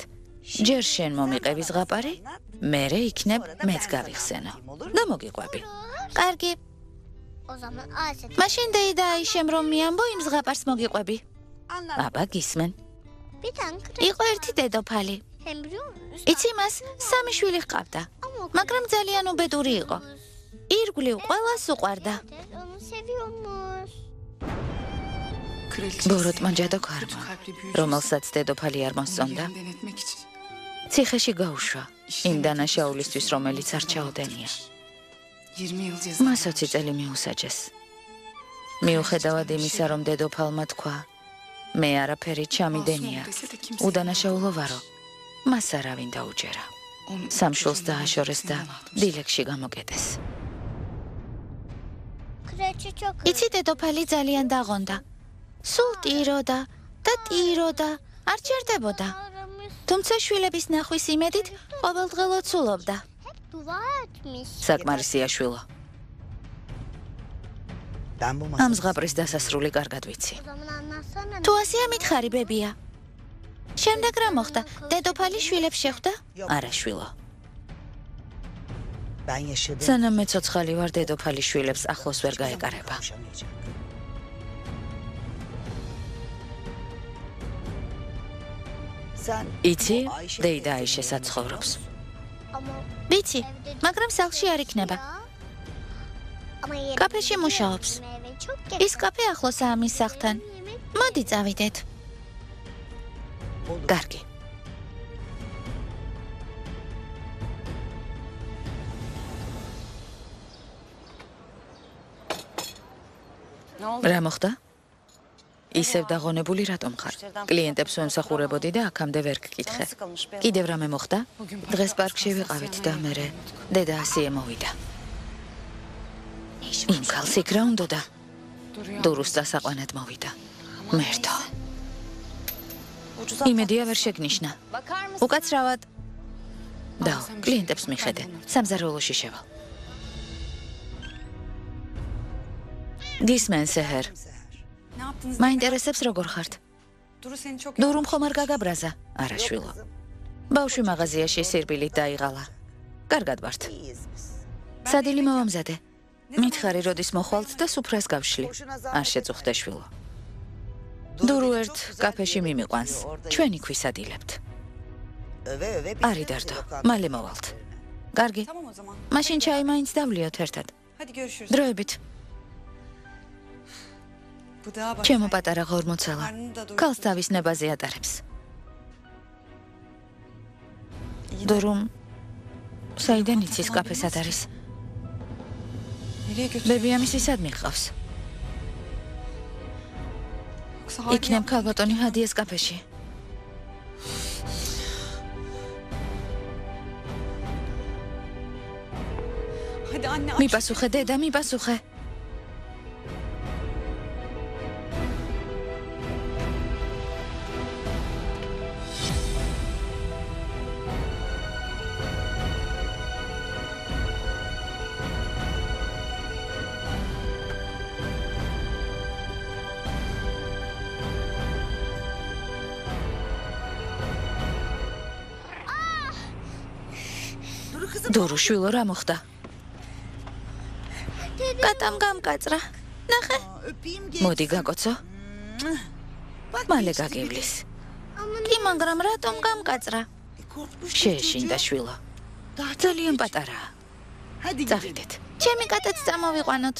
ჯერ შენ მომიყევი ზღაპარი, მერე იქნებ მეც გავიხსენო. და მოგიყვები. კარგი. მაშინ დაი შენ რომ მიამბო იმ ზღაპარს მოგიყვები. აბა გისმენ. იყო ერთი დედოფალი. იცი მას სამი შვილი ჰყავდა, მაგრამ ძალიან უბედური იყო. ირგვლივ ყველას უყვარდა. ბოროტმა ჯადო ქარმა, რომელსაც დედოფალი არ მოსწონდა, ციხეში გაუშვა იმ დანაშაულისთვის, რომელიც არ ჩაოდენია. მას 20 წელი მიუსაჯეს. მიუხედავად იმისა, რომ დედოფალმა თქვა, მე არაფერი ჩამიდენია, უდანაშაულო ვარო, მას არავინ დაუჯერა. სამშვილს დააშორეს და დილეგში გამოკეტეს. იცი დედოფალი ძალიან დაღონდა. სულ ტიროდა და ტიროდა, არ ჩერდებოდა. თუმცა შვილების ნახვის იმედით ყოველდღიურად ცულობდა. საკმარისია შვილო. ამ ზღაპრის დასასრული კარგად ვიცი. თუ ასეა მითხარი ბებია. შემდეგ რა მოხდა? დედოფალი შვილებს შეხვდა? არა შვილო. სანამ მე ცოცხალი ვარ, დედოფალი შვილებს ახლოს ვერ გაეკარება. იცი, დეიდა აიშეს აცხოვრობს. ვიცი, მაგრამ სახლში არ იქნება. კაფეში მუშაობს. ის კაფე ახლოსაა მის სახლთან. მოდი წავიდეთ. კარგი. რა მოხდა? ისევ დაღონებული რატომ ხარ? კლიენტებს ვემსახურებოდი და აქამდე ვერ გკითხე. კიდევ რამე მოხდა? დღეს პარკში ვიყავით და მერე დედა ასიე მოვიდა. იმ ქალს იქ რა უნდოდა? დურუს დასაყვანად მოვიდა. მერთო. იმედია ვერ შეგნიშნა. უკაცრავად. დაო, კლიენტებს მიხედე. სამზარეულოში შევალ. გისმენ სეჰერ. მაინტერესებს როგორ ხართ? დურუმ ხომ არ გაგაბრაზა? არა შვილო. ბავშვი მაღაზიაში სირბილით დაიღალა. კარგად ვართ. სადილი მოვამზადე. მითხარი როდის მოხვალთ და სუფრას გავშლი. არ შეწუხდე შვილო. დურუ ერთ კაფეში მიმიყვანს. ჩვენ იქ ვისადილებთ. არი დარდო, მალე მოვალთ. კარგი. მაშინ ჩაი მაინც დავლიოთ ერთად. დროებით. ჩემო პატარა ღორმოცალა, ქალს თავის ნებაზე ატარებს. დურუმ, საიდან იცის კაფესად არის? ბებია მისი სად მიყავს? იქნებ ქალბატონი ჰადიეს კაფეში. მიპასუხე, დედა, მიპასუხე. დურუ შვილო რა მოხდა? კატამ გამკაცრა. ნახე. მოდი გაკოცო. მალე გაგივლის. კი, მაგრამ რატომ გამკაცრა? შეეშინდა შვილო. ძალიან პატარაა. წავიდეთ. ჩემი კატაც წამოვიყვანოთ.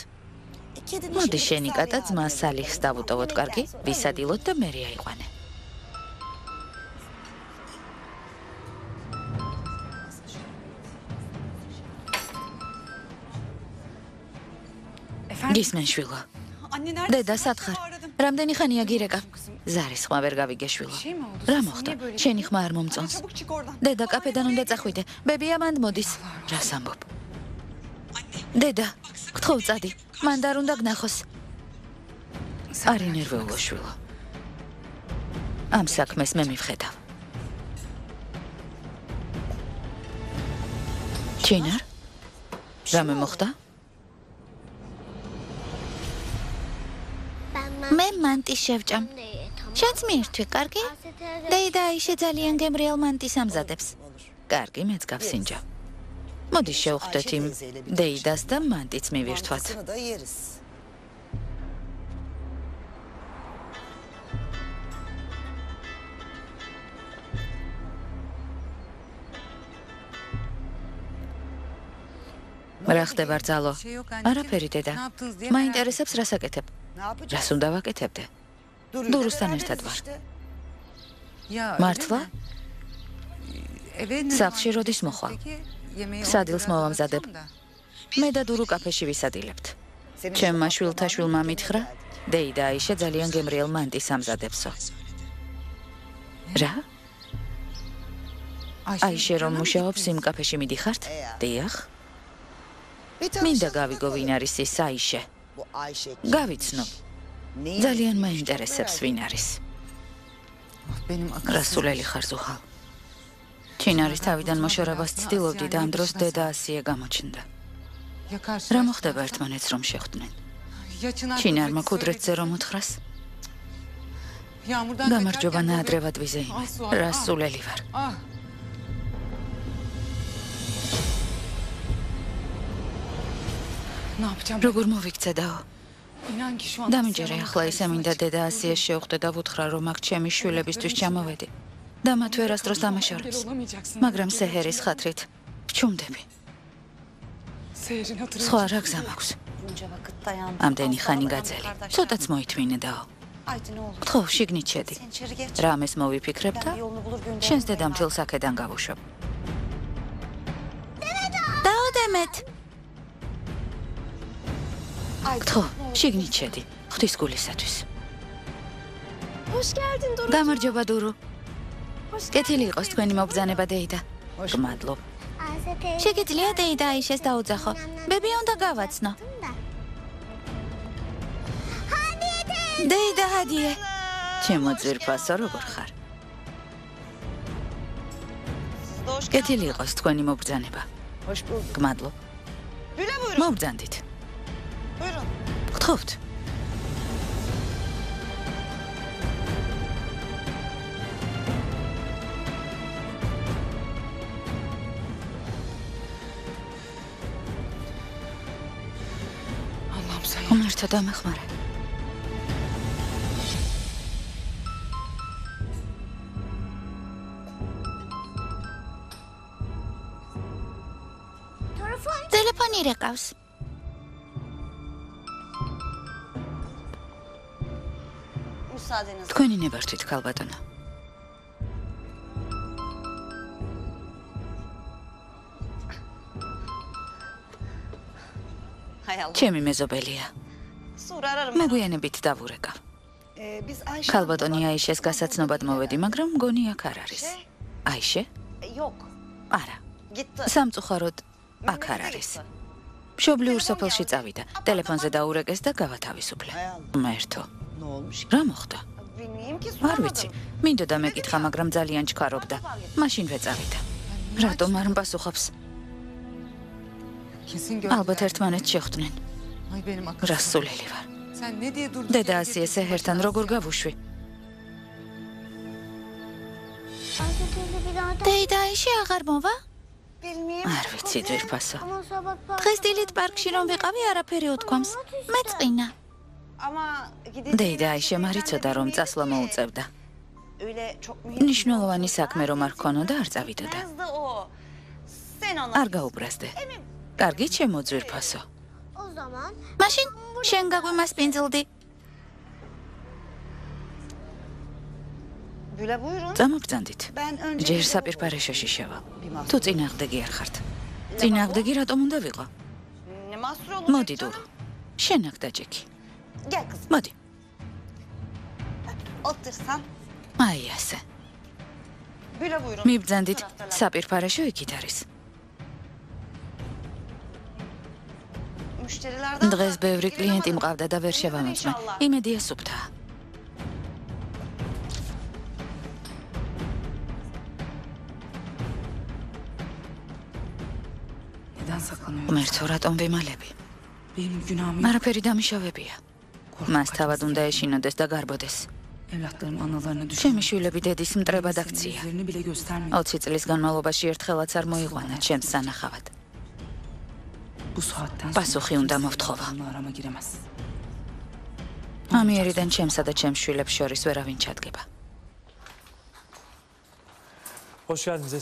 მოდი შენი კატა ძმას სალიხს დავუტოვოთ, კარგი? ვისადილოთ და მე აიყვანე. გისმენ შვილო. დედა სათხარ. რამდენი ხანია გირეკავ? ზარის ხმა ვერ გავიგე შვილო. რა მოხდა? შენი ხმა არ მომწონს. დედა კაფედან უნდა წახვიდე. ბები ამან მოდის. რას ამბობ? დედა, გთხოვ წადი. მან არ უნდა გნახოს. არ ინერვეულო შვილო. ამ საქმეს მე მივხედავ. ჩინარ? რამე მოხდა? მე მანტის შევჭამ. შენც მიირთვი, კარგი? დეიდა აიშე ძალიან გემრიელ მანტის ამზადებს. კარგი, მეც გავსინჯავ. მოდი შევხვდეთ იმ დეიდას და მანტიც მივირთვათ. რა ხდება ბრძალო? არაფერი დედა. მაინტერესებს რას აკეთებ? რას უნდა ვაკეთებდე? დურუსთან ერთად ვარ. მართლა? სახლში როდის მოხვალ? სადილს მოვამზადებ. მე და დურუ კაფეში ვისადილებთ. ჩემმა შვილთა შვილმა მითხრა, დეიდა აიშე ძალიან გემრიელ მანტის ამზადებსო. რა? აიშე რომ მუშაობს იმ კაფეში მიდიხართ? დიახ. მინდა გავიგო ვინ არის ის აიშე. გავიცნო. ძალიან მაინტერესებს ვინ არის. რასულელი ხარ ზუხალ. ჩინარის თავიდან მოშორებას ცდილობდი და ამ დროს დედა ასიე გამოჩნდა. რა მოხდება ერთმანეთს რომ შეხვდნენ? ჩინარმა კუდრეთზე რომ უთხრას? გამარჯობა ნაადრევად ვიზეიმე. რასულელი ვარ. როგორ მოვიქცედაო? დამიჯერე ახლა ისე მინდა დედა ასიეს შევხვდე და ვუთხრა რომ აქ ჩემი შვილებისთვის ჩამოვედი და მათ ვერასდროს დამაშორებს. მაგრამ სეჰერის ხათრით ვჩუმდები. სხვა რა გზა მაქვს? ამდენი ხანი გაძელი. ცოტაც მოითმინედაო. გთხოვ, შიგნით შედი. რამეს მოვიფიქრებ და შენს დედამთილს აქედან გავუშვებ. დაოდემეთ. გთხოვ, შიგნით შედი. ღვთის გულისათვის. გამარჯობა დურუ. კეთილი იყოს თქვენი მობრძანება დეიდა. გმადლობ. შეგიძლია დეიდა აიშეს დაუძახო. ბები უნდა გავაცნო. დეიდა ჰადიე. ჩემო ძვირფასო, როგორ ხარ? კეთილი იყოს თქვენი მობრძანება. გმადლობ. მობრძანდით. გთხოვთ. ღმერთო დამეხმარე. ტელეფონი რეკავს. თქვენი ნებართვით, ქალბატონო. ჩემი მეზობელია. მოგვიანებით დავურეკავ. ქალბატონი აიშეს გასაცნობად მოვედი, მაგრამ მგონი აქ არ არის. აიშე? არა. სამწუხაროდ აქ არ არის. მშობლიურ სოფელში წავიდა. ტელეფონზე დაურეკეს და გავათავისუფლე. ღმერთო. რა მოხდა? არ ვიცი. მინდოდა მეკითხა, მაგრამ ძალიან ჩქარობდა. მაშინვე წავიდა. რატომ არ მპასუხობს? ალბათ ერთმანეთს შეხვდნენ. რასულელი ვარ. დედა ასიე სეჰერთან როგორ გავუშვი? დეიდა აიშე აღარ მოვა? არ ვიცი ძვირფასო. დღეს დილით პარკში რომ ვიყავი, არაფერი უთქვამს. მეწყინა. დეიდა აიშე მარიცოდა რომ წასვლა მოუწევდა. ნიშნულოვანი საქმე რომ არ ქონოდა, არ წავიდოდა. არ გაუბრაზდე. კარგი, ჩემო ძვირფასო. მაშინ შენ გაგვიმასპინძლდი. წამობრძანდით. ჯერ საპირფარეშოში შევალ. თუ წინააღმდეგი არ ხართ. წინააღმდეგი რატომ უნდა ვიყო? მოდი დურო. შენ აქ დაჭიქი. მოდი. აი ასე. მიბრძანდით, საპირფარეშო იქით არის. დღეს ბევრი კლიენტი მყავდა და ვერ შევამოწმე. იმედია სუფთაა. ღმერთო, რატომ ვიმალები? არაფერი დამიშავებია. მას თავად უნდა ეშინოდეს და გარბოდეს. ჩემი შვილები დედის მტრებად აქცია. 20 წლის განმავლობაში ერთხელაც არ მოიყვანა ჩემს სანახავად. პასუხი უნდა მოვთხოვა. ამიერიდან ჩემსა და ჩემს შვილებს შორის ვერავინ ჩადგება.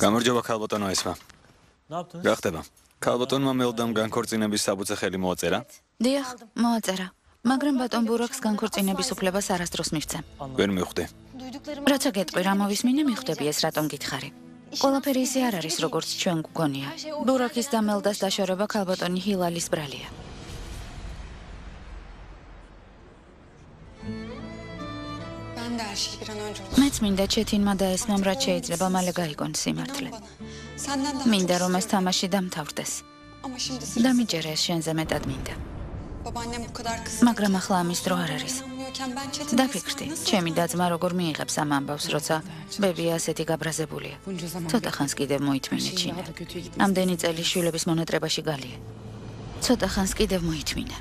გამარჯობა ქალბატონო ესმა. რა ხდება? ქალბატონმა მელდამ განქორწინების საბუცე ხელი მოაწერა? დიახ, მოაწერა. მაგრამ ბატონ ბურაკს განქორწინების უფლებას არასდროს მივცემ. ვერ მივხვდი. როცა გეტყვი რა მოვისმინე, მივხვდები ეს რატომ გითხარი. ყველაფერი ისე არ არის, როგორც ჩვენ გვგონია. ბურაკის და მელდას დაშორება ქალბატონი ჰილალის ბრალია. მეც მინდა ჩეთინმა და ესმამ რაც შეიძლება მალე გაიგონ სიმართლე. მინდა რომ ეს თამაში დამთავრდეს. დამიჯერეს შენზე მეტად მინდა. მაგრამ ახლა ამის დრო არ არის. დაფიქრდი, ჩემი და-ძმა როგორ მიიღებს ამ ამბავს, როცა ბები ასეთი გაბრაზებულია. ცოტა ხანს კიდევ მოითმინე ჩინე. ამდენი წელი შვილების მონატრებაში გალია. ცოტა ხანს კიდევ მოითმინე.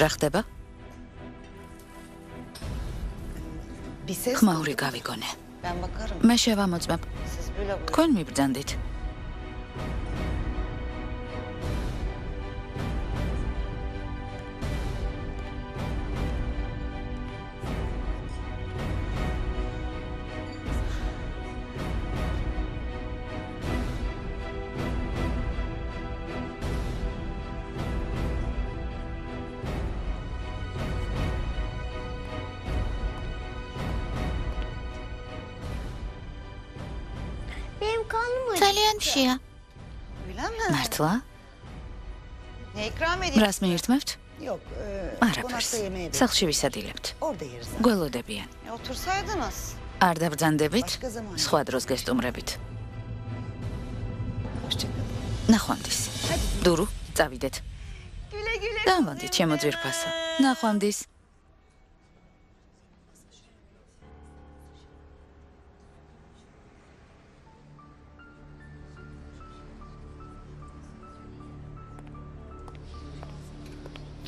რა ხდება? ხმაური გავიგონე. მე შევამოწმებ. თქვენ მიბრძანდით. ძალიან მშია. მართლა? რას მიირთმევთ? არაფერს. სახლში ვისადილებთ. გველოდებიან. არ დაბრძანდებით? სხვა დროს გესტუმრებით. ნახვამდის. დურო, წავიდეთ. დავანდით, ჩემო ძვირფასო. ნახვამდის.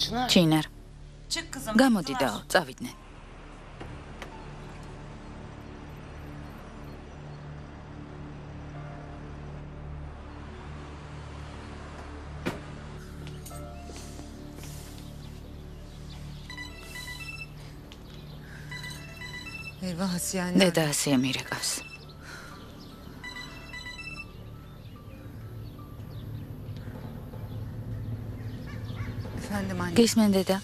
ჩინარ. გამოდი დაო, წავიდნენ. დედა ასია მირეკავს. გისმენ დედა.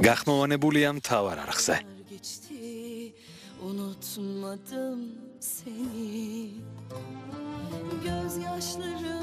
გახმოვანებულია მთავარ არხზე. Unutmadım seni. Gözyaşlarım